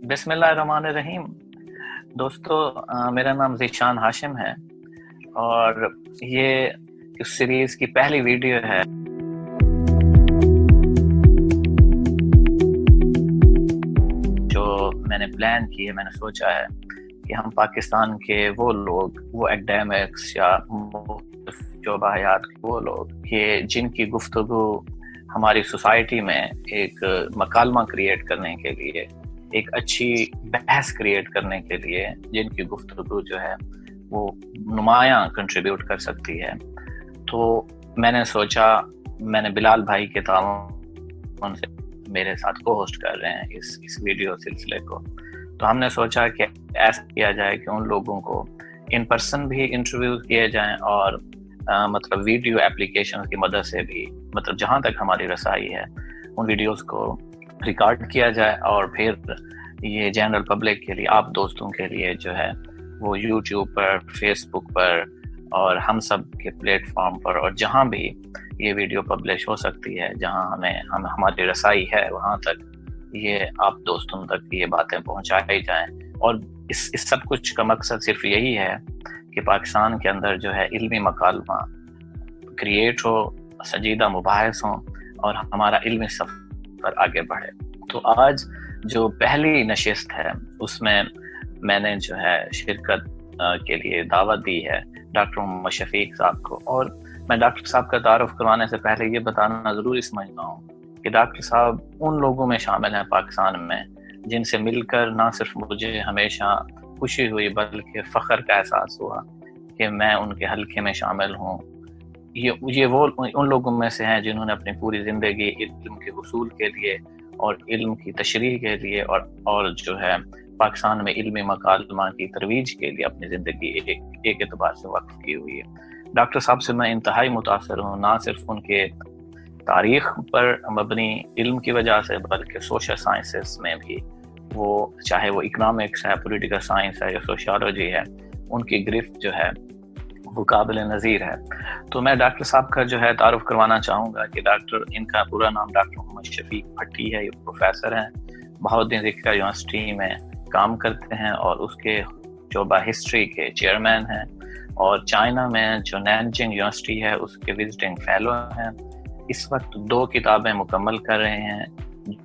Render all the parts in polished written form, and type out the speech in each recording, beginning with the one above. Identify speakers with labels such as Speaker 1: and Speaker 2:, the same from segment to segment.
Speaker 1: بسم اللہ الرحمن الرحیم. دوستو، میرا نام ذیشان ہاشم ہے اور یہ اس سیریز کی پہلی ویڈیو ہے. جو میں نے پلان کی ہے، میں نے سوچا ہے کہ ہم پاکستان کے وہ لوگ، وہ ایکڈیمکس یا شعبہ حیات وہ لوگ کہ جن کی گفتگو ہماری سوسائٹی میں ایک مکالمہ کریٹ کرنے کے لیے، ایک اچھی بحث کریٹ کرنے کے لیے، جن کی گفتگو جو ہے وہ نمایاں کنٹریبیوٹ کر سکتی ہے. تو میں نے سوچا، میں نے بلال بھائی کے تعاون سے میرے ساتھ کو ہوسٹ کر رہے ہیں اس ویڈیو سلسلے کو، تو ہم نے سوچا کہ ایسا کیا جائے کہ ان لوگوں کو ان پرسن بھی انٹرویو کیے جائیں اور مطلب ویڈیو ایپلیکیشن کی مدد سے بھی، مطلب جہاں تک ہماری رسائی ہے ان ویڈیوز کو ریکارڈ کیا جائے اور پھر یہ جنرل پبلک کے لیے، آپ دوستوں کے لیے جو ہے وہ یوٹیوب پر، فیس بک پر اور ہم سب کے پلیٹ فارم پر اور جہاں بھی یہ ویڈیو پبلش ہو سکتی ہے، جہاں ہماری رسائی ہے، وہاں تک یہ آپ دوستوں تک یہ باتیں پہنچائی جائیں. اور اس سب کچھ کا مقصد صرف یہی ہے کہ پاکستان کے اندر جو ہے علمی مکالمہ کریٹ ہو، سنجیدہ مباحث ہوں اور ہمارا علمی سفر آگے بڑھے. تو آج جو پہلی نشست ہے اس میں نے جو ہے شرکت کے لیے دعوت دی ہے ڈاکٹر محمد شفیق صاحب کو. اور میں ڈاکٹر صاحب کا تعارف کروانے سے پہلے یہ بتانا ضروری سمجھتا ہوں کہ ڈاکٹر صاحب ان لوگوں میں شامل ہیں پاکستان میں جن سے مل کر نہ صرف مجھے ہمیشہ خوشی ہوئی بلکہ فخر کا احساس ہوا کہ میں ان کے حلقے میں شامل ہوں. یہ وہ ان لوگوں میں سے ہیں جنہوں نے اپنی پوری زندگی علم کے حصول کے لیے اور علم کی تشریح کے لیے اور جو ہے پاکستان میں علمی مکالمہ کی ترویج کے لیے اپنی زندگی ایک اعتبار سے وقف کی ہوئی ہے. ڈاکٹر صاحب سے میں انتہائی متاثر ہوں، نہ صرف ان کے تاریخ پر مبنی علم کی وجہ سے بلکہ سوشل سائنسز میں بھی، وہ چاہے وہ اکنامکس ہے، پولیٹیکل سائنس ہے یا سوشیالوجی ہے، ان کی گرفت جو ہے وہ قابل نظیر ہے. تو میں ڈاکٹر صاحب کا جو ہے تعارف کروانا چاہوں گا کہ ان کا پورا نام ڈاکٹر محمد شفیق بھٹی ہے. یہ پروفیسر ہیں، بہاؤالدین ذکریہ یونیورسٹی میں کام کرتے ہیں اور اس کے شعبہ ہسٹری کے چیئرمین ہیں، اور چائنا میں جو نینجنگ یونیورسٹی ہے اس کے وزٹنگ فیلو ہیں. اس وقت 2 کتابیں مکمل کر رہے ہیں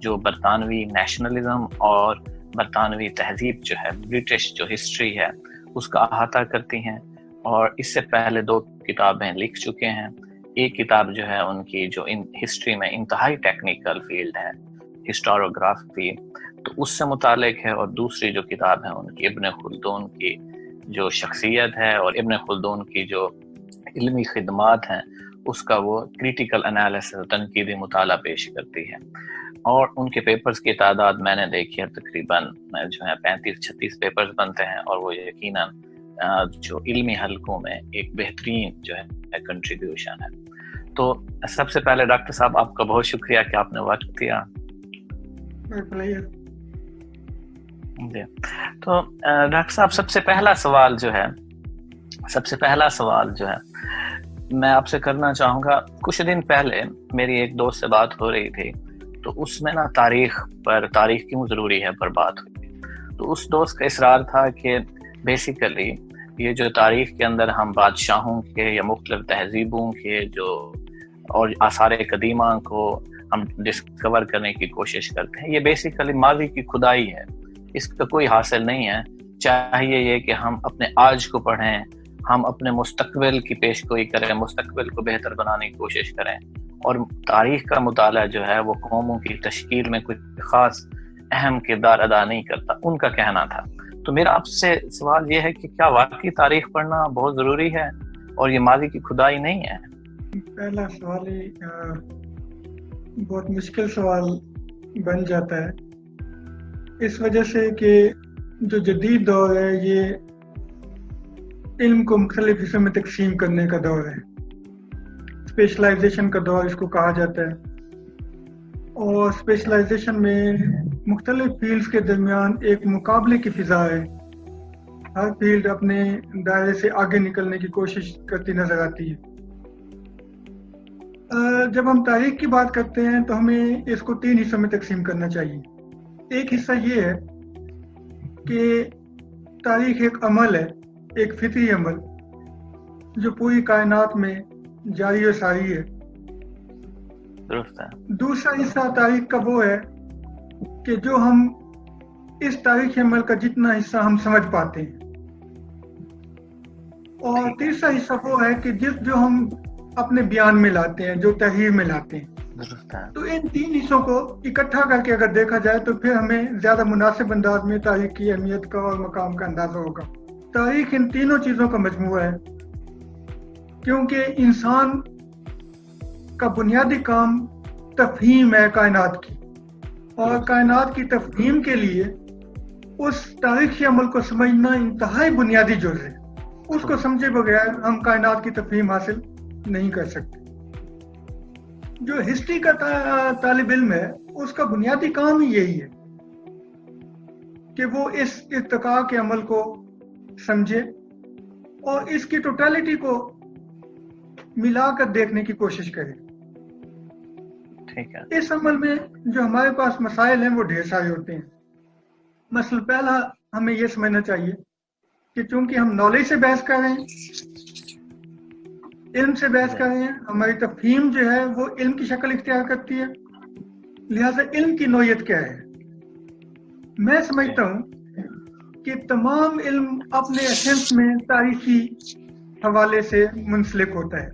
Speaker 1: جو برطانوی نیشنلزم اور برطانوی تہذیب جو ہے، برٹش جو ہسٹری ہے اس کا احاطہ کرتی ہیں، اور اس سے پہلے 2 کتابیں لکھ چکے ہیں. ایک کتاب جو ہے ان کی جو ہسٹری میں انتہائی ٹیکنیکل فیلڈ ہے، ہسٹوریوگرافی، تو اس سے متعلق ہے، اور دوسری جو کتاب ہے ان کی ابن خلدون کی جو شخصیت ہے اور ابن خلدون کی جو علمی خدمات ہیں اس کا وہ کریٹیکل انالیسس، تنقیدی مطالعہ پیش کرتی ہے. اور ان کے پیپرز کی تعداد میں نے دیکھی ہے، تقریباً جو ہے 35-36 پیپرز بنتے ہیں، اور وہ یقیناً جو علمی حلقوں میں ایک بہترین جو ہے کنٹریبیوشن ہے. تو سب سے پہلے ڈاکٹر صاحب آپ کا بہت شکریہ کہ آپ نے وقت دیا. جی، تو ڈاکٹر صاحب سب سے پہلا سوال جو ہے میں آپ سے کرنا چاہوں گا. کچھ دن پہلے میری ایک دوست سے بات ہو رہی تھی، تو اس میں تاریخ کیوں ضروری ہے پر بات ہوئی. تو اس دوست کا اصرار تھا کہ بیسیکلی یہ جو تاریخ کے اندر ہم بادشاہوں کے یا مختلف تہذیبوں کے جو اور آثار قدیمہ کو ہم ڈسکور کرنے کی کوشش کرتے ہیں، یہ بیسیکلی ماضی کی کھدائی ہے، اس کا کوئی حاصل نہیں ہے. چاہیے یہ کہ ہم اپنے آج کو پڑھیں، ہم اپنے مستقبل کی پیش گوئی کریں، مستقبل کو بہتر بنانے کی کوشش کریں. اور تاریخ کا مطالعہ جو ہے وہ قوموں کی تشکیل میں کچھ خاص اہم کردار ادا نہیں کرتا، ان کا کہنا تھا. تو میرا آپ سے سوال یہ ہے کہ کیا واقعی تاریخ پڑھنا بہت ضروری ہے اور یہ ماضی کی کھدائی نہیں ہے؟
Speaker 2: پہلا سوال ہی بہت مشکل سوال بن جاتا ہے، اس وجہ سے کہ جو جدید دور ہے یہ علم کو مختلف حصوں میں تقسیم کرنے کا دور ہے، اسپیشلائزیشن کا دور اس کو کہا جاتا ہے. اور اسپیشلائزیشن میں مختلف فیلڈز کے درمیان ایک مقابلے کی فضا ہے، ہر فیلڈ اپنے دائرے سے آگے نکلنے کی کوشش کرتی نظر آتی ہے. جب ہم تاریخ کی بات کرتے ہیں تو ہمیں اس کو 3 حصوں میں تقسیم کرنا چاہیے. ایک حصہ یہ ہے کہ تاریخ ایک عمل ہے، ایک فطری عمل جو پوری کائنات میں جاری و ساری ہے. دوسرا حصہ تاریخ کا وہ ہے کہ جو ہم اس تاریخی عمل کا جتنا حصہ ہم سمجھ پاتے ہیں، اور تیسرا حصہ وہ ہے کہ جو ہم اپنے بیان میں لاتے ہیں، جو تحریر میں لاتے ہیں. تو ان تین حصوں کو اکٹھا کر کے اگر دیکھا جائے تو پھر ہمیں زیادہ مناسب انداز میں تاریخ کی اہمیت کا اور مقام کا اندازہ ہوگا. تاریخ ان تینوں چیزوں کا مجموعہ ہے، کیونکہ انسان کا بنیادی کام تفہیم ہے کائنات کی، اور کائنات کی تفہیم کے لیے اس تاریخی عمل کو سمجھنا انتہائی بنیادی جز ہے. اس کو سمجھے بغیر ہم کائنات کی تفہیم حاصل نہیں کر سکتے. جو ہسٹری کا طالب علم ہے اس کا بنیادی کام ہی یہی ہے کہ وہ اس ارتقاء کے عمل کو سمجھے اور اس کی ٹوٹالٹی کو ملا کر دیکھنے کی کوشش کرے. اس عمل میں جو ہمارے پاس مسائل ہیں وہ ڈھیر سارے ہوتے ہیں. مثلا پہلا ہمیں یہ سمجھنا چاہیے کہ چونکہ ہم نالج سے بحث کر رہے ہیں، علم سے بحث کر رہے ہیں، ہماری تفہیم جو ہے وہ علم کی شکل اختیار کرتی ہے، لہذا علم کی نوعیت کیا ہے؟ میں سمجھتا ہوں کہ تمام علم اپنے ایسنس میں تاریخی حوالے سے منسلک ہوتا ہے،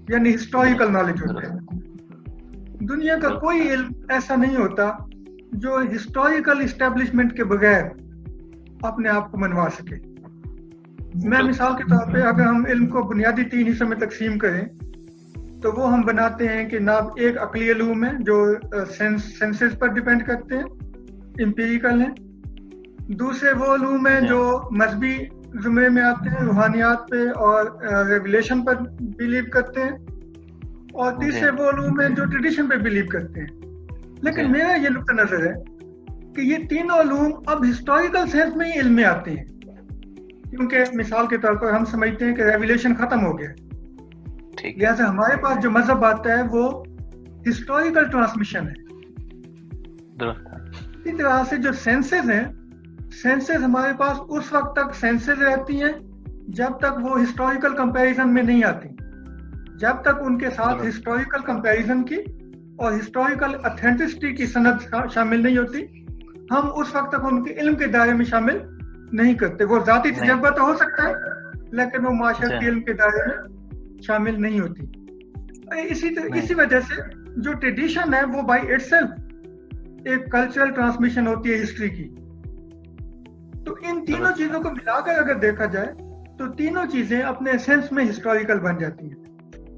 Speaker 2: یعنی ہسٹوریکل نالج ہوتا ہے. دنیا کا کوئی علم ایسا نہیں ہوتا جو ہسٹوریکل اسٹیبلشمنٹ کے بغیر اپنے آپ کو منوا سکے. میں مثال کے طور پہ اگر ہم علم کو بنیادی تین حصوں میں تقسیم کریں تو وہ ہم بناتے ہیں کہ ایک عقلی علوم ہے جو سینسز پر ڈیپینڈ کرتے ہیں، امپیریکل ہیں. دوسرے وہ علوم ہیں جو مذہبی زمرے میں آتے ہیں، روحانیات پہ اور ریولیشن پر بلیو کرتے ہیں. اور تیسرے وہ علوم ہیں جو ٹریڈیشن پہ بلیو کرتے ہیں. لیکن میرا یہ نقطہ نظر ہے کہ یہ تینوں علوم اب ہسٹوریکل سینس میں ہی علم میں آتے ہیں، کیونکہ مثال کے طور پر ہم سمجھتے ہیں کہ ریولیشن ختم ہو گیا، لہٰذا ہمارے پاس جو مذہب آتا ہے وہ ہسٹوریکل ٹرانسمیشن ہے. اسی طرح سے جو سینسز ہیں، سینسز ہمارے پاس اس وقت تک سینسز رہتی ہیں جب تک وہ ہسٹوریکل کمپیریزن میں نہیں آتی. جب تک ان کے ساتھ ہسٹوریکل کمپیریزن کی اور ہسٹوریکل اتھینٹسٹی کی سند شامل نہیں ہوتی، ہم اس وقت تک ان کے علم کے دائرے میں شامل نہیں کرتے. وہ ذاتی تجربہ تو ہو سکتا ہے لیکن وہ معاشرتی علم کے دائرے میں شامل نہیں ہوتی. اسی وجہ سے جو ٹریڈیشن ہے وہ بائی اٹ سیلف ایک کلچرل ٹرانسمیشن ہوتی ہے ہسٹری کی. تو ان تینوں چیزوں کو ملا کر اگر دیکھا جائے تو تینوں چیزیں اپنے سینس میں ہسٹوریکل بن جاتی ہیں.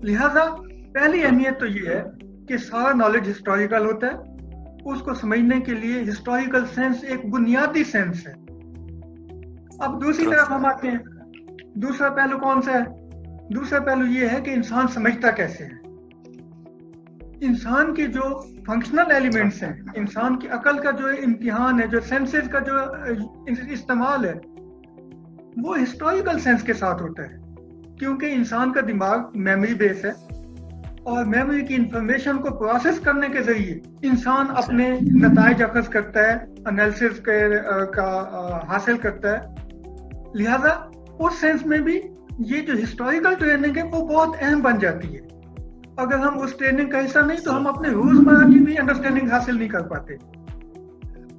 Speaker 2: لہذا پہلی اہمیت تو یہ ہے کہ سارا نالج ہسٹوریکل ہوتا ہے. اس کو سمجھنے کے لیے ہسٹوریکل سینس ایک بنیادی سینس ہے. اب دوسری طرف ہم آتے ہیں، دوسرا پہلو کون سا ہے؟ دوسرا پہلو یہ ہے کہ انسان سمجھتا کیسے ہے. انسان کے جو فنکشنل ایلیمنٹس ہیں، انسان کی عقل کا جو امتحان ہے، جو سینسز کا جو استعمال ہے، وہ ہسٹوریکل سینس کے ساتھ ہوتا ہے. کیونکہ انسان کا دماغ میموری بیس ہے اور میموری کی انفارمیشن کو پروسیس کرنے کے ذریعے انسان اپنے نتائج اخذ کرتا ہے، انالیسس کا حاصل کرتا ہے. لہذا اس سینس میں بھی یہ جو ہسٹوریکل ٹریننگ ہے وہ بہت اہم بن جاتی ہے. اگر ہم اس ٹریننگ کا حصہ نہیں تو ہم اپنے روزمرہ کی بھی انڈرسٹینڈنگ حاصل نہیں کر پاتے.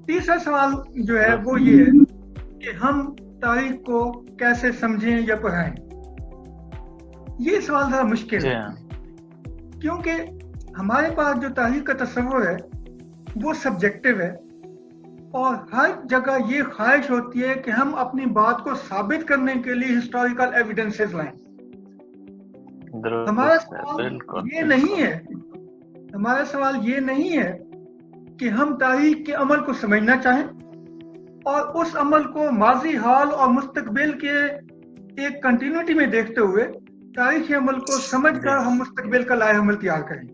Speaker 2: تیسرا سوال جو ہے وہ یہ ہے کہ ہم تاریخ کو کیسے سمجھیں یا پڑھائیں. یہ سوال ذرا مشکل ہے کیونکہ ہمارے پاس جو تاریخ کا تصور ہے وہ سبجیکٹو ہے اور ہر جگہ یہ خواہش ہوتی ہے کہ ہم اپنی بات کو ثابت کرنے کے لیے ہسٹوریکل ایویڈنسز لائیں. ہمارا سوال یہ نہیں ہے، ہمارا سوال یہ نہیں ہے کہ ہم تاریخ کے عمل کو سمجھنا چاہیں اور اس عمل کو ماضی، حال اور مستقبل کے ایک کنٹینیوٹی میں دیکھتے ہوئے تاریخی عمل کو سمجھ کر ہم مستقبل کا لائحہ عمل تیار کریں.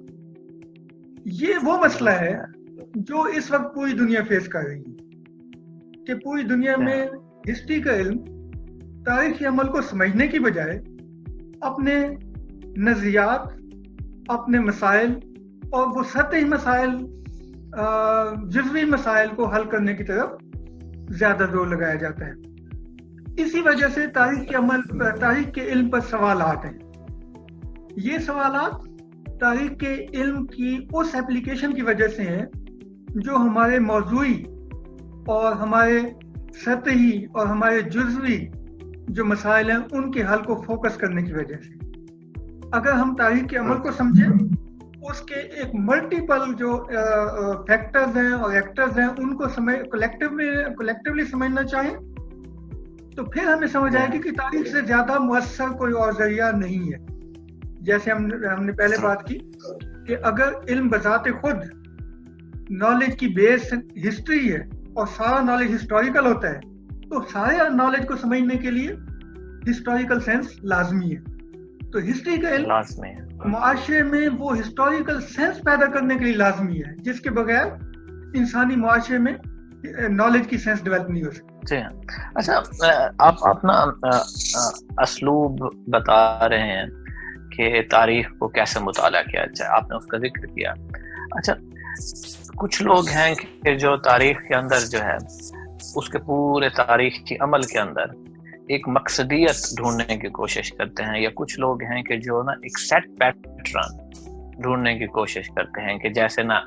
Speaker 2: یہ وہ مسئلہ ہے جو اس وقت پوری دنیا فیس کر رہی ہے کہ پوری دنیا میں ہسٹری کا علم تاریخی عمل کو سمجھنے کی بجائے اپنے نظریات، اپنے مسائل اور وہ سطحی مسائل، جزوی مسائل کو حل کرنے کی طرف زیادہ زور لگایا جاتا ہے. اسی وجہ سے تاریخ کے علم پر سوالات ہیں. یہ سوالات تاریخ کے علم کی اس ایپلیکیشن کی وجہ سے ہیں جو ہمارے موضوعی اور ہمارے سطحی اور ہمارے جزوی جو مسائل ہیں ان کے حل کو فوکس کرنے کی وجہ سے. اگر ہم تاریخ کے عمل کو سمجھیں, اس کے ایک ملٹیپل جو فیکٹرز ہیں اور ایکٹرز ہیں ان کو کلیکٹیولی سمجھنا چاہیں تو پھر ہمیں سمجھ آئے گی کہ تاریخ سے زیادہ مؤثر کوئی اور ذریعہ نہیں ہے. جیسے ہم نے پہلے بات کی کہ اگر علم بذات خود نالج کی بیس ہسٹری ہے اور سارا نالج ہسٹوریکل ہوتا ہے تو سارے نالج کو سمجھنے کے لیے ہسٹوریکل سینس لازمی ہے. تو ہسٹری کا علم معاشرے میں وہ ہسٹوریکل سینس پیدا کرنے کے لیے لازمی ہے جس کے بغیر انسانی معاشرے میں نالج کی سینس ڈیولپ نہیں ہو سکتی.
Speaker 1: جی ہاں. اچھا, آپ اپنا اسلوب بتا رہے ہیں کہ تاریخ کو کیسے مطالعہ کیا جائے, آپ نے اس کا ذکر کیا. اچھا, کچھ لوگ ہیں کہ جو تاریخ کے اندر جو ہے اس کے پورے تاریخی عمل کے اندر ایک مقصدیت ڈھونڈنے کی کوشش کرتے ہیں, یا کچھ لوگ ہیں کہ جو نا ایک سیٹ پیٹرن ڈھونڈنے کی کوشش کرتے ہیں کہ جیسے نا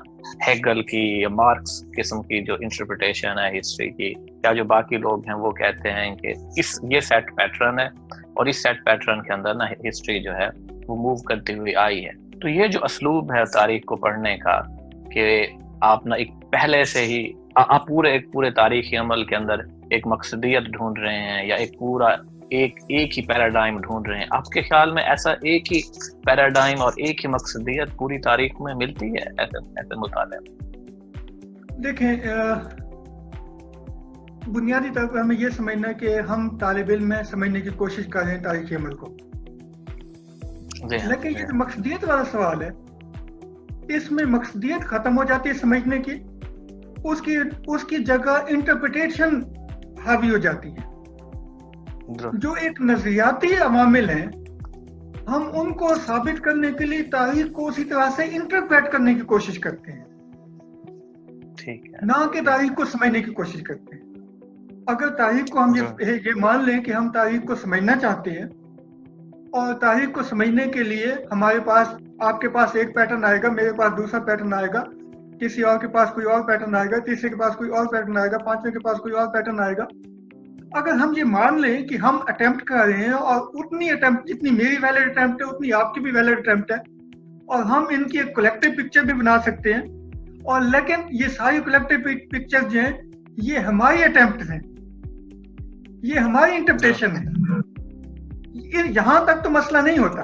Speaker 1: ہیگل کی یا مارکس قسم کی جو انٹرپریٹیشن ہے ہسٹری کی, یا جو باقی لوگ ہیں وہ کہتے ہیں کہ یہ سیٹ پیٹرن ہے اور اس سیٹ پیٹرن کے اندر نا ہسٹری جو ہے وہ موو کرتی ہوئی آئی ہے. تو یہ جو اسلوب ہے تاریخ کو پڑھنے کا کہ آپ نا ایک پہلے سے ہی آپ پورے تاریخی عمل کے اندر ایک مقصدیت ڈھونڈ رہے ہیں یا ایک ہی پیراڈائم ڈھونڈ رہے ہیں, آپ کے خیال میں ایسا ایک ہی پیراڈائم اور ایک ہی مقصدیت پوری تاریخ میں ملتی ہے ایسے مطالعے میں؟
Speaker 2: دیکھیں, بنیادی طور پر ہمیں یہ سمجھنا ہے کہ ہم طالب علم میں سمجھنے کی کوشش کر رہے ہیں تاریخی عمل کو, لیکن یہ مقصدیت والا سوال ہے, اس میں مقصدیت ختم ہو جاتی ہے سمجھنے کی, اس کی جگہ انٹرپریٹیشن حاوی ہو جاتی ہے. جو ایک نظریاتی عوامل ہیں ہم ان کو ثابت کرنے کے لیے تاریخ کو اسی طرح سے انٹرپریٹ کرنے کی کوشش کرتے ہیں, نہ کہ تاریخ کو سمجھنے کی کوشش کرتے ہیں. اگر تاریخ کو ہم یہ مان لیں کہ ہم تاریخ کو سمجھنا چاہتے ہیں اور تاریخ کو سمجھنے کے لیے ہمارے پاس, آپ کے پاس ایک پیٹرن آئے گا, میرے پاس دوسرا پیٹرن آئے گا, کسی اور کے پاس کوئی اور پیٹرن آئے گا, تیسرے کے پاس کوئی اور پیٹرن آئے گا, پانچویں کے پاس کوئی اور پیٹرن آئے گا. اگر ہم یہ مان لیں کہ ہم اٹیمپٹ کر رہے ہیں اور اتنی اٹیمپٹ جتنی میری ویلڈ اٹیمپٹ ہے اتنی آپ کی بھی ویلڈ اٹیمپٹ ہے, اور ہم ان کی ایک کلیکٹیو پکچر بھی بنا سکتے ہیں, اور لیکن یہ ساری کلیکٹیو پکچر جو ہیں یہ ہماری اٹیمپٹ ہیں, یہ ہماری انٹرپریٹیشن ہے. یہاں تک تو مسئلہ نہیں ہوتا,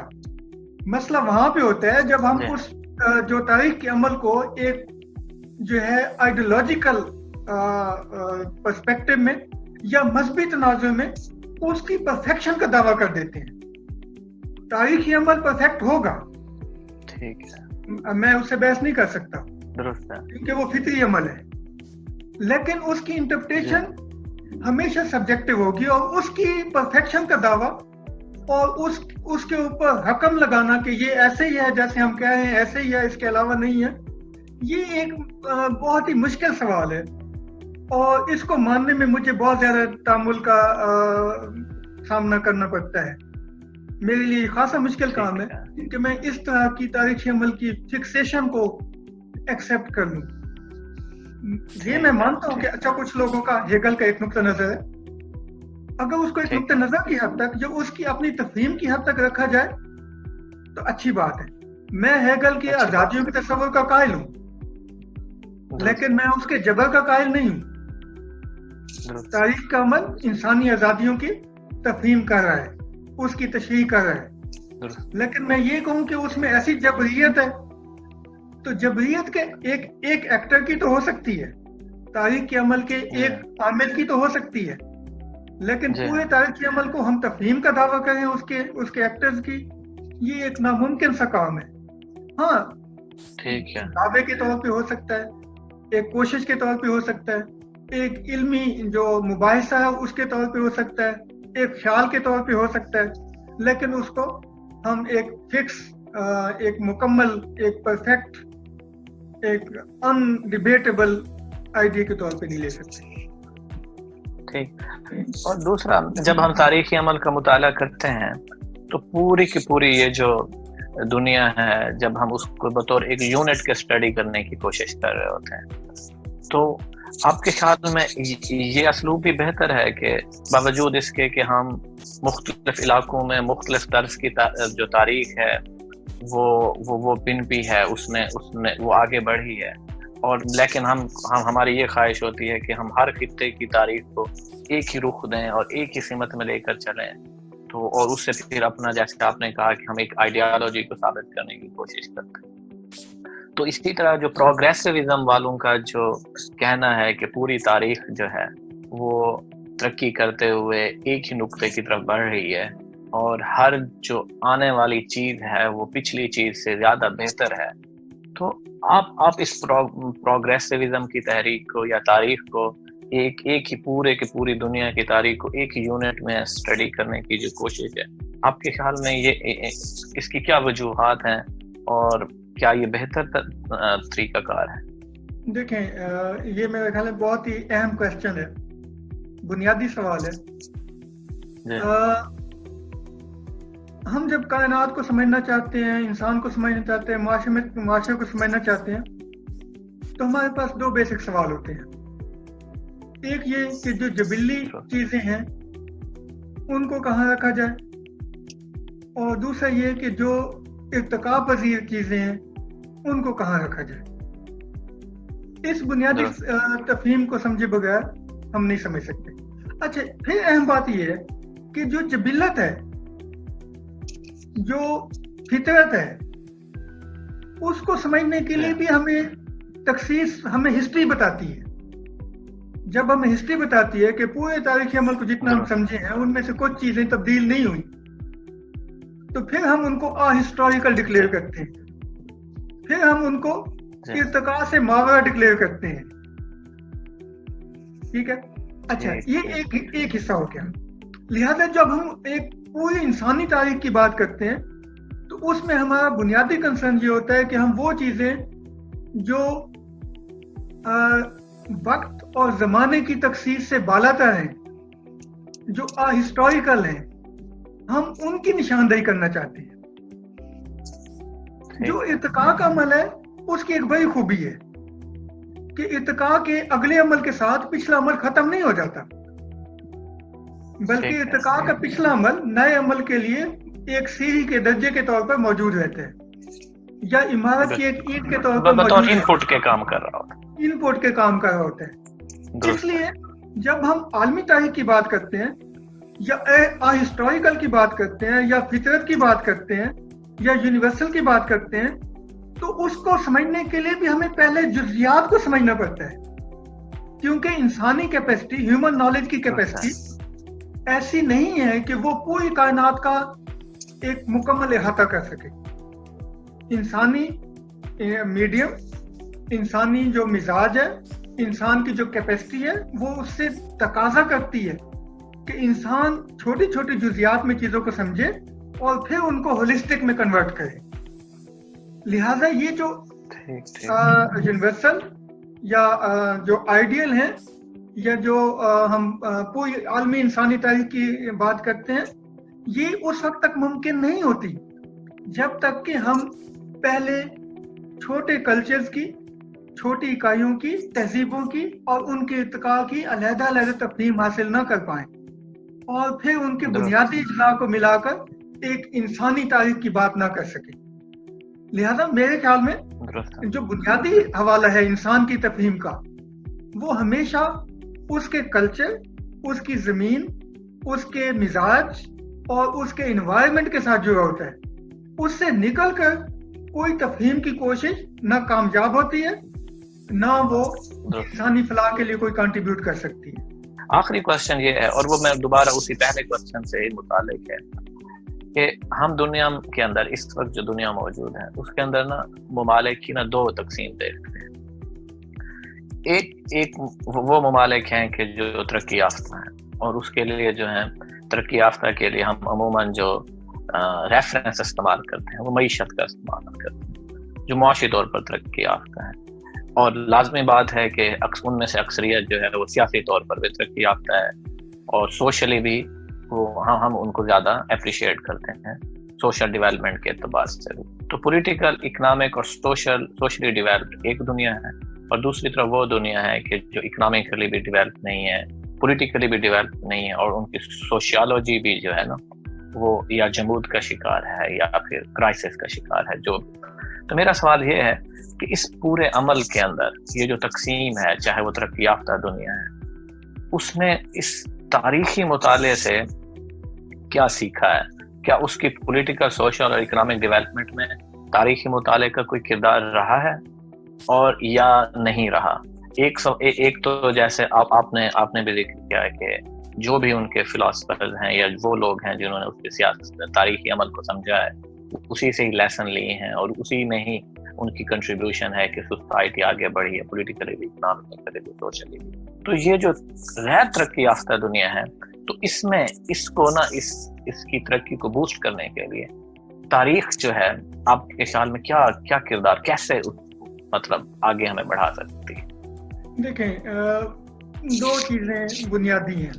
Speaker 2: مسئلہ وہاں پہ ہوتا ہے جب ہم اس جو تاریخ کے عمل کو ایک جو ہے آئیڈیولوجیکل پرسپیکٹو میں یا مذہبی تناظر میں اس کی پرفیکشن کا دعویٰ کر دیتے ہیں. تاریخی عمل پرفیکٹ ہوگا,
Speaker 1: ٹھیک ہے,
Speaker 2: میں اس سے بحث نہیں کر سکتا کیونکہ وہ فطری عمل ہے, لیکن اس کی انٹرپریٹیشن ہمیشہ سبجیکٹو ہوگی, اور اس کی پرفیکشن کا دعویٰ اور اس کے اوپر حکم لگانا کہ یہ ایسے ہی ہے جیسے ہم کہہ رہے ہیں ایسے ہی ہے, اس کے علاوہ نہیں ہے, یہ ایک بہت ہی مشکل سوال ہے, اور اس کو ماننے میں مجھے بہت زیادہ تعامل کا سامنا کرنا پڑتا ہے. میرے لیے خاصا مشکل کام ہے کہ میں اس طرح کی تاریخی عمل کی فکسیشن کو ایکسیپٹ کر لوں. یہ میں مانتا ہوں کہ اچھا کچھ لوگوں کا ہیگل کا ایک نقطہ نظر ہے, اگر اس کو ایک نقطہ نظر کی حد تک جو اس کی اپنی تفہیم کی حد تک رکھا جائے تو اچھی بات ہے. میں ہیگل کے آزادیوں کے تصور کا قائل ہوں, لیکن میں اس کے جبر کا قائل نہیں ہوں. تاریخ کا عمل انسانی آزادیوں کی تفہیم کر رہا ہے, اس کی تشریح کر رہا ہے, لیکن میں یہ کہوں کہ اس میں ایسی جبریت ہے تو جبریت کے ایک ایکٹر کی تو ہو سکتی ہے, تاریخ کے عمل کے ایک عامل کی تو ہو سکتی ہے, لیکن پورے تاریخی عمل کو ہم تفہیم کا دعویٰ کریں اس کے ایکٹرز کی, یہ ایک ناممکن سا کام ہے. ہاں
Speaker 1: ٹھیک ہے,
Speaker 2: دعوے کے طور پہ ہو سکتا ہے, ایک کوشش کے طور پہ ہو سکتا ہے, ایک علمی جو مباحثہ ہے اس کے طور پہ ہو سکتا ہے, ایک خیال کے طور پہ ہو سکتا ہے, لیکن اس کو ہم ایک فکس, ایک مکمل, ایک پرفیکٹ, ایک ان ڈیبیٹیبل آئیڈیا کے طور پہ نہیں لے سکتے.
Speaker 1: ٹھیک. اور دوسرا، جب ہم تاریخی عمل کا مطالعہ کرتے ہیں تو پوری کی پوری یہ جو دنیا ہے، جب ہم اس کو بطور ایک یونٹ کے اسٹڈی کرنے کی کوشش کر رہے ہوتے ہیں، تو آپ کے خیال میں یہ اسلوب بھی بہتر ہے کہ باوجود اس کے کہ ہم مختلف علاقوں میں مختلف طرز کی جو تاریخ ہے وہ پن بھی ہے، اس میں وہ آگے بڑھی ہے، اور لیکن ہماری یہ خواہش ہوتی ہے کہ ہم ہر خطے کی تاریخ کو ایک ہی رخ دیں اور ایک ہی سمت میں لے کر چلیں، تو اور اس سے پھر اپنا، جیسے آپ نے کہا کہ ہم ایک آئیڈیالوجی کو ثابت کرنے کی کوشش کرتے ہیں. تو اسی طرح جو پروگریسوزم والوں کا جو کہنا ہے کہ پوری تاریخ جو ہے وہ ترقی کرتے ہوئے ایک ہی نقطے کی طرف بڑھ رہی ہے، اور ہر جو آنے والی چیز ہے وہ پچھلی چیز سے زیادہ بہتر ہے، تو آپ اس پروگریسوزم کی تحریک کو یا تاریخ کو ایک ہی پوری دنیا کی تاریخ کو ایک ہی یونٹ میں اسٹڈی کرنے کی جو کوشش ہے، آپ کے خیال میں یہ اس کی کیا وجوہات ہیں اور کیا یہ بہتر طریقہ کار ہے؟
Speaker 2: دیکھیں، یہ میرے خیال میں بہت ہی اہم کوشچن ہے، بنیادی سوال ہے. ہم جب کائنات کو سمجھنا چاہتے ہیں، انسان کو سمجھنا چاہتے ہیں، معاشرے کو سمجھنا چاہتے ہیں، تو ہمارے پاس دو بیسک سوال ہوتے ہیں. ایک یہ کہ جو جبلی چیزیں ہیں ان کو کہاں رکھا جائے، اور دوسرا یہ کہ جو ارتقا پذیر چیزیں ہیں ان کو کہاں رکھا جائے. اس بنیادی تفہیم کو سمجھے بغیر ہم نہیں سمجھ سکتے. اچھا، پھر اہم بات یہ ہے کہ جو جبلت ہے، جو فطرت ہے، اس کو سمجھنے کے لیے بھی ہمیں تخصیص، ہمیں ہسٹری بتاتی ہے. جب ہمیں ہسٹری بتاتی ہے کہ پورے تاریخی عمل کو جتنا ہم سمجھے ہیں ان میں سے کچھ چیزیں تبدیل نہیں ہوئی، تو پھر ہم ان کو ہسٹوریکل ڈکلیئر کرتے ہیں، پھر ہم ان کو ارتقاء سے ماورا ڈکلیئر کرتے ہیں. ٹھیک ہے. اچھا، یہ ایک حصہ ہو گیا. لہذا جب ہم ایک پوری انسانی تاریخ کی بات کرتے ہیں تو اس میں ہمارا بنیادی کنسرن یہ ہوتا ہے کہ ہم وہ چیزیں جو وقت اور زمانے کی تخصیص سے بالاتر ہیں، جو ہسٹوریکل ہیں، ہم ان کی نشاندہی کرنا چاہتے ہیں. جو ارتقاء کا عمل ہے اس کی ایک بڑی خوبی ہے کہ ارتقاء کے اگلے عمل کے ساتھ پچھلا عمل ختم نہیں ہو جاتا، بلکہ ارتقاء کا پچھلا عمل نئے عمل کے لیے ایک سیڑھی کے درجے کے طور پر موجود رہتا ہے، یا عمارت کی ایک اینٹ کے طور پر موجود
Speaker 1: ان پٹ کے کام کر رہا ہوتا ہے،
Speaker 2: ان پٹ کے کام کر رہا ہوتا ہے. اس لیے جب ہم عالمی تاریخ کی بات کرتے ہیں، یا ہسٹوریکل کی بات کرتے ہیں، یا فطرت کی بات کرتے ہیں، یا یونیورسل کی بات کرتے ہیں، تو اس کو سمجھنے کے لیے بھی ہمیں پہلے جزیات کو سمجھنا پڑتا ہے، کیونکہ انسانی کیپیسٹی، ہیومن نالج کی کیپیسٹی ایسی نہیں ہے کہ وہ پوری کائنات کا ایک مکمل احاطہ کر سکے. انسانی میڈیم، انسانی جو مزاج ہے، انسان کی جو کیپیسٹی ہے، وہ اس سے تقاضا کرتی ہے کہ انسان چھوٹی چھوٹی جزیات میں چیزوں کو سمجھے اور پھر ان کو ہولسٹک میں کنورٹ کرے. لہذا یہ جو یونیورسل یا جو آئیڈیل ہیں، یا جو ہم پوری عالمی انسانی تاریخ کی بات کرتے ہیں، یہ اس وقت تک ممکن نہیں ہوتی جب تک کہ ہم پہلے چھوٹے کلچرز کی، چھوٹی اکائیوں کی، تہذیبوں کی اور ان کے ارتقاء کی علیحدہ علیحدہ تفہیم حاصل نہ کر پائیں، اور پھر ان کے بنیادی اجزاء کو ملا کر ایک انسانی تاریخ کی بات نہ کر سکیں. لہذا میرے خیال میں جو بنیادی حوالہ ہے انسان کی تفہیم کا، وہ ہمیشہ اس کے کلچر، اس کی زمین، اس کے مزاج اور اس کے انوائرمنٹ کے ساتھ جڑا ہوتا ہے. اس سے نکل کر کوئی تفہیم کی کوشش نہ کامیاب ہوتی ہے، نہ وہ انسانی فلاح کے لیے کوئی کنٹریبیوٹ کر سکتی ہے.
Speaker 1: آخری کوشچن یہ ہے، اور وہ میں دوبارہ اسی پہلے کوشچن سے ہی متعلق ہے، کہ ہم دنیا کے اندر اس وقت جو دنیا موجود ہے اس کے اندر نا ممالک کی نا دو تقسیم دیکھتے ہیں. ایک وہ ممالک ہیں کہ جو ترقی یافتہ ہیں، اور اس کے لیے جو ہے ترقی یافتہ کے لیے ہم عموماً جو ریفرنس استعمال کرتے ہیں وہ معیشت کا استعمال کرتے ہیں، جو معاشی طور پر ترقی یافتہ ہیں. اور لازمی بات ہے کہ ان میں سے اکثریت جو ہے وہ سیاسی طور پر بھی ترقی یافتہ ہے اور سوشلی بھی وہ ہم ان کو زیادہ اپریشیٹ کرتے ہیں سوشل ڈیولپمنٹ کے اعتبار سے. تو پولیٹیکل، اکنامک اور سوشلی ڈیولپڈ ایک دنیا ہے، اور دوسری طرف وہ دنیا ہے کہ جو اکنامکلی بھی ڈیولپ نہیں ہے، پولیٹیکلی بھی ڈیولپ نہیں ہے، اور ان کی سوشیالوجی بھی جو ہے نا وہ یا جمود کا شکار ہے یا پھر کرائسس کا شکار ہے جو. تو میرا سوال یہ ہے کہ اس پورے عمل کے اندر یہ جو تقسیم ہے، چاہے وہ ترقی یافتہ دنیا ہے، اس نے اس تاریخی مطالعے سے کیا سیکھا ہے؟ کیا اس کی پولیٹیکل، سوشل اور اکنامک ڈیولپمنٹ میں تاریخی مطالعے کا کوئی کردار رہا ہے اور یا نہیں رہا؟ ایک تو جیسے آپ نے بھی ذکر کیا ہے کہ جو بھی ان کے فلاسفرز ہیں یا وہ لوگ ہیں جنہوں نے اس کے سیاست تاریخی عمل کو سمجھا ہے، اسی سے ہی لیسن لیے ہیں اور اسی میں ہی ان کی کنٹریبیوشن ہے کہ سوسائٹی آگے بڑھی ہے، پولیٹیکلی بھی، اکنامکلی بھی، سوشلی بھی. تو یہ جو غیر ترقی یافتہ دنیا ہے، تو اس میں اس کو نا اس کی ترقی کو بوسٹ کرنے کے لیے تاریخ جو ہے آپ کے خیال میں کیا کردار، کیسے مطلب آگے ہمیں بڑھا سکتی ہے؟
Speaker 2: دیکھیں، دو چیزیں بنیادی ہیں.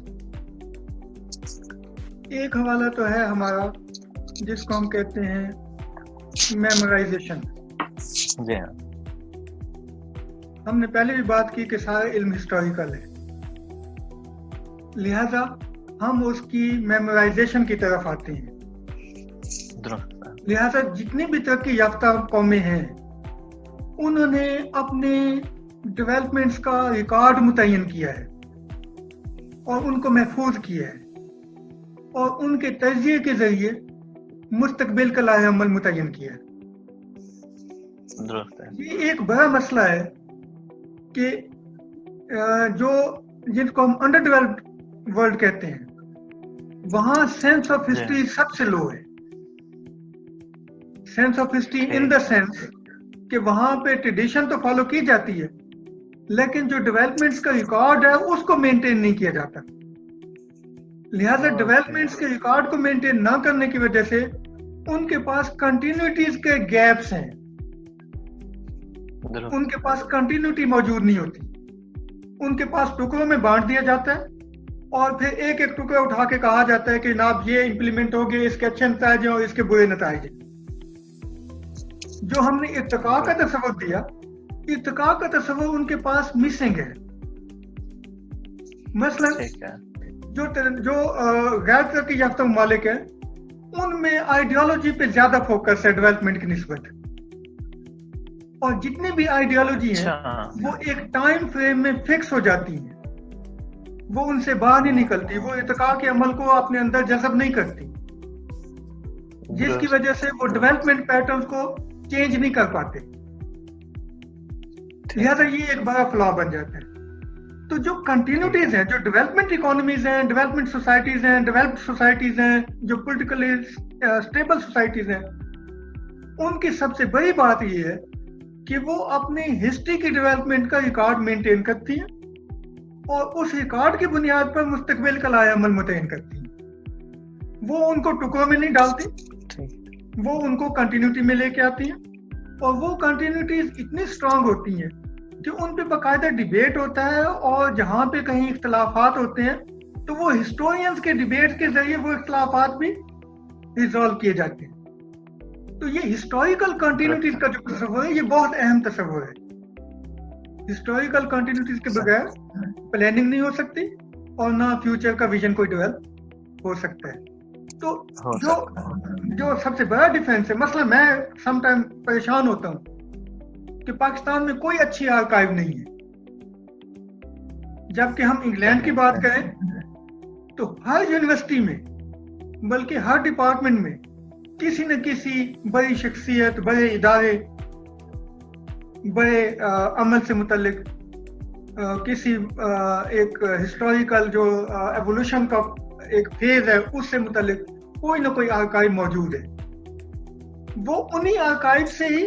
Speaker 2: ایک حوالہ تو ہے ہمارا جس کو ہم کہتے ہیں میمورائزیشن.
Speaker 1: جی ہاں،
Speaker 2: ہم نے پہلے بھی بات کی کہ سارا علم ہسٹوریکل ہے، لہذا ہم اس کی میمورائزیشن کی طرف آتے ہیں. لہذا جتنی بھی ترقی یافتہ قومیں ہیں انہوں نے اپنے ڈیولپمنٹس کا ریکارڈ متعین کیا ہے اور ان کو محفوظ کیا ہے اور ان کے تجزیے کے ذریعے مستقبل کا لائحہ عمل متعین کیا ہے. یہ ایک بڑا مسئلہ ہے کہ جن کو ہم انڈر ڈیولپڈ ورلڈ کہتے ہیں وہاں سینس آف ہسٹری سب سے لو ہے. Sense of history in the sense کہ وہاں پہ ٹریڈیشن تو فالو کی جاتی ہے لیکن جو ڈیولپمنٹس کا ریکارڈ ہے اس کو مینٹین نہیں کیا جاتا. لہذا ڈیولپمنٹس کے ریکارڈ کو مینٹین نہ کرنے کی وجہ سے ان کے پاس کنٹینیوٹیز کے گیپس ہیں، ان کے پاس کنٹینیوٹی موجود نہیں ہوتی. ان کے پاس ٹکڑوں میں بانٹ دیا جاتا ہے اور پھر ایک ایک ٹکڑا اٹھا کے کہا جاتا ہے کہ جناب یہ امپلیمنٹ ہو گئے، اس کے اچھے نتائج ہیں اور اس کے برے نتائج ہیں. جو ہم نے ارتقاء کا تصور دیا، ارتقاء کا تصور ان کے پاس مسنگ ہے. مثلا جو غیر ترقی یافتہ ممالک ہیں ان میں آئیڈیالوجی پہ زیادہ فوکس ہے ڈیولپمنٹ کی نسبت، اور جتنی بھی آئیڈیالوجی ہیں وہ ایک ٹائم فریم میں فکس ہو جاتی ہیں، وہ ان سے باہر نہیں نکلتی، وہ ارتقاء کے عمل کو اپنے اندر جذب نہیں کرتی، جس کی وجہ سے وہ ڈیولپمنٹ پیٹرنز کو چینج نہیں کر پاتے. لہذا یہ ایک بڑا فلا بن جاتا ہے. تو جو کنٹینیوٹیز ہیں، جو ڈیولپمنٹ اکانومیز ہیں، ڈیولپمنٹ سوسائٹیز ہیں، ڈیولپڈ سوسائٹیز ہیں، جو پولیٹیکلی اسٹیبل سوسائٹیز ہیں، ان کی سب سے بڑی بات یہ ہے کہ وہ اپنی ہسٹری کی ڈیولپمنٹ کا ریکارڈ مینٹین کرتی ہیں اور اس ریکارڈ کی بنیاد پر مستقبل کا لائحہ عمل متعین کرتی ہیں. وہ ان کو ٹکڑوں میں نہیں ڈالتی، وہ ان کو کنٹینیوٹی میں لے کے آتی ہیں، اور وہ کنٹینیوٹیز اتنی اسٹرانگ ہوتی ہیں کہ ان پہ باقاعدہ ڈیبیٹ ہوتا ہے، اور جہاں پہ کہیں اختلافات ہوتے ہیں تو وہ ہسٹورینز کے ڈیبیٹ کے ذریعے وہ اختلافات بھی ریزالو کیے جاتے ہیں. تو یہ ہسٹوریکل کنٹینیوٹیز کا جو تصور ہے یہ بہت اہم تصور ہے. ہسٹوریکل کنٹینیوٹیز کے بغیر پلاننگ نہیں ہو سکتی اور نہ فیوچر کا ویژن کوئی ڈیولپ ہو سکتا ہے. تو جو سب سے بڑا ڈیفرنس ہے، مثلا میں سم ٹائم پریشان ہوتا ہوں کہ پاکستان میں کوئی اچھی آرکائیو نہیں ہے، جبکہ ہم انگلینڈ کی بات کریں تو ہر یونیورسٹی میں بلکہ ہر ڈپارٹمنٹ میں کسی نہ کسی بڑی شخصیت، بڑے ادارے، بڑے عمل سے متعلق کسی ایک ہسٹوریکل جو ایوولوشن کا ایک فیز ہے اس سے متعلق کوئی نہ کوئی آرکائیو موجود ہے. وہ انہی آرکائیو سے ہی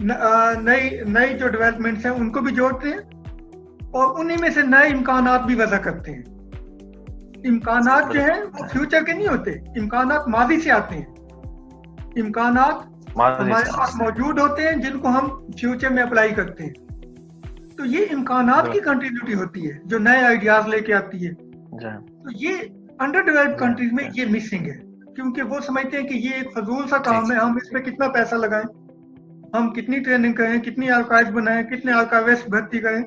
Speaker 2: نئی جو ڈیولپمنٹس ہیں ان کو بھی جوڑتے ہیں اور انہی میں سے نئے امکانات بھی وضع کرتے ہیں. امکانات جو ہیں وہ فیوچر کے نہیں ہوتے، امکانات ماضی سے آتے ہیں. امکانات ہمارے پاس موجود ہوتے ہیں جن کو ہم فیوچر میں اپلائی کرتے ہیں. تو یہ امکانات کی کنٹینیوٹی ہوتی ہے جو نئے آئیڈیاز لے کے آتی ہے. تو یہ انڈر ڈیولپڈ کنٹریز میں یہ مسنگ ہے کیونکہ وہ سمجھتے ہیں کہ یہ ایک فضول سا کام ہے, ہم اس پہ کتنا پیسہ لگائیں, ہم کتنی ٹریننگ کریں, کتنی آرکائیوز بنائیں, کتنے آرکائیوسٹ بھرتی کریں.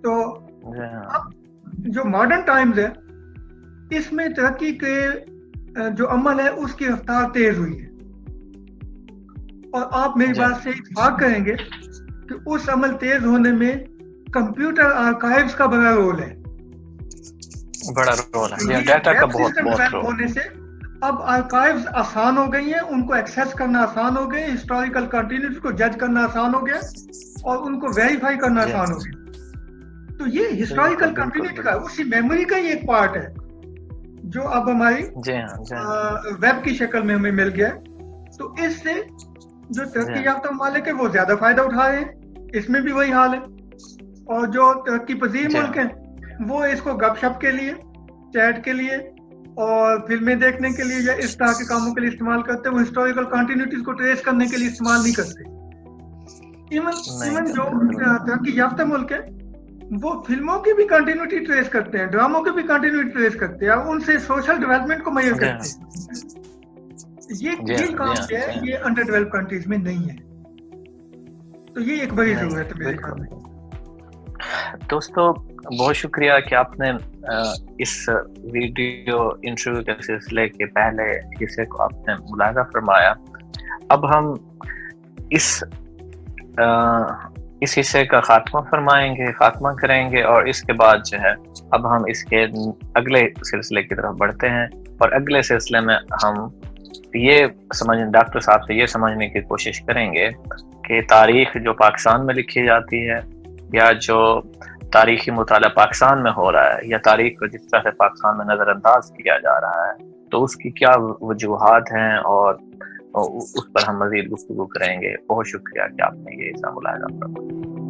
Speaker 2: تو اب جو ماڈرن ٹائمز ہے اس میں ترقی کے جو عمل ہے اس کی رفتار تیز ہوئی ہے, اور آپ میری بات سے اتفاق کریں گے کہ اس عمل تیز ہونے میں کمپیوٹر آرکائیوز کا بڑا رول ہے.
Speaker 1: ڈیٹا کا بہت رول
Speaker 2: ہونے سے اب آرکائیوز آسان ہو گئی ہیں, ان کو ایکسیس کرنا آسان ہو گئے, ہسٹوریکل کنٹینیوٹی کو جج کرنا آسان ہو گیا اور ان کو ویریفائی کرنا آسان ہو گیا. تو یہ ہسٹوریکل کنٹینیوٹی کا اسی میموری کا ہی ایک پارٹ ہے جو اب ہماری ویب کی شکل میں ہمیں مل گیا. تو اس سے جو ترقی یافتہ ممالک ہے وہ زیادہ فائدہ اٹھا رہے ہیں, اس میں بھی وہی حال ہے, اور جو ترقی پذیر ملک ہیں وہ اس کو گپ شپ کے لیے, چیٹ کے لیے اور فلمیں دیکھنے کے لیے یا اس طرح کے کاموں کے لیے استعمال کرتے ہیں. وہ ہسٹوریکل کنٹینیوٹیز کو ٹریس کرنے کے لیے استعمال نہیں کرتے. ایون جو ترقی یافتہ ملک ہے وہ فلموں کی بھی کنٹینیوٹی ٹریس کرتے ہیں, ڈراموں کی بھی کنٹینیوٹی ٹریس کرتے ہیں, اور ان سے سوشل ڈیولپمنٹ کو میئر کرتے ہیں. یہ کام جو ہے یہ انڈر ڈیولپ کنٹریز میں نہیں ہے. تو یہ ایک بڑی ضرورت ہے میرے خیال میں.
Speaker 1: دوستو بہت شکریہ کہ آپ نے اس ویڈیو انٹرویو کے سلسلے کے پہلے حصے کو آپ نے ملاحظہ فرمایا. اب ہم اس حصے کا خاتمہ کریں گے, اور اس کے بعد جو ہے اب ہم اس کے اگلے سلسلے کی طرف بڑھتے ہیں, اور اگلے سلسلے میں ہم یہ ڈاکٹر صاحب سے یہ سمجھنے کی کوشش کریں گے کہ تاریخ جو پاکستان میں لکھی جاتی ہے یا جو تاریخی مطالعہ پاکستان میں ہو رہا ہے یا تاریخ کو جس طرح سے پاکستان میں نظر انداز کیا جا رہا ہے, تو اس کی کیا وجوہات ہیں, اور اس پر ہم مزید گفتگو کریں گے. بہت شکریہ کہ آپ نے یہ حصہ ملاحظہ فرمایا.